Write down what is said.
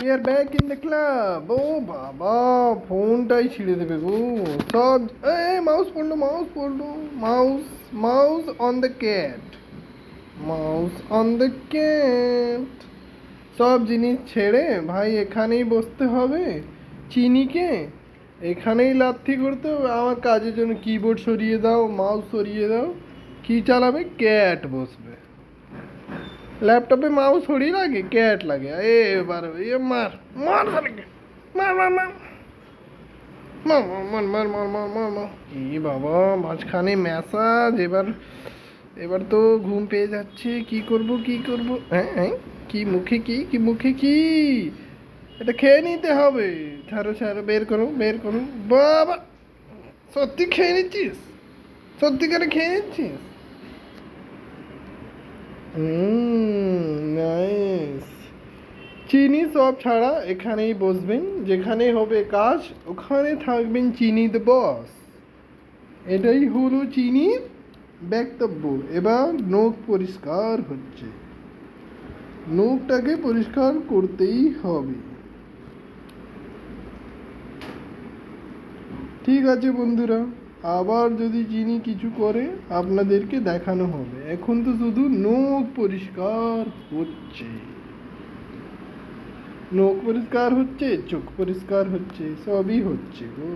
We are back in the club. ও বাবা, ফোনটাই ছিঁড়ে দেবে গো সব। এই মাউস পড়লো, মাউস পড়লো, mouse, mouse on the cat, mouse on the cat. সব জিনিস ছেড়ে ভাই এখানেই বসতে হবে। চিনিকে এখানেই লাথি করতে হবে। আমার কাজের জন্য কিবোর্ড সরিয়ে দাও, মাউস সরিয়ে দাও। কি চালাবে? ক্যাট বসবে। ল্যাপটপে মাউস থোড়ি লাগে, ক্যাট লাগে। এবার এ মার মার শালাকে, মার মার মার মার মার মার মার মার মার মার। এ বাবা, মাঝখানে ম্যাসাজ। এবার এবার তো ঘুম পেয়ে যাচ্ছে। কি করব কি করব? হ্যাঁ হ্যাঁ, কি মুখে কি, কি মুখে কি? এটা খেয়ে নিতে হবে। ছাড়ো ছাড়ো, বের করো বের করো। বাবা, সত্যি খেয়ে নিচ্ছিস? সত্যিকারে খেয়ে নিচ্ছিস? নাইস। চিনি সব ছাড়া এখানেই বসবেন। যেখানে হবে কাজ ওখানে থাকবেন চিনি দ্য বস। এটাই হলো চিনির বক্তব্য। এবার নখ পরিষ্কার হচ্ছে, নখটাকে পরিষ্কার করতেই হবে। ঠিক আছে বন্ধুরা, আবার যদি চিনি কিছু করে আপনাদেরকে দেখানো হবে। এখন তো শুধু নখ পরিষ্কার হচ্ছে, নখ পরিষ্কার হচ্ছে, চোখ পরিষ্কার হচ্ছে, সবই হচ্ছে গো।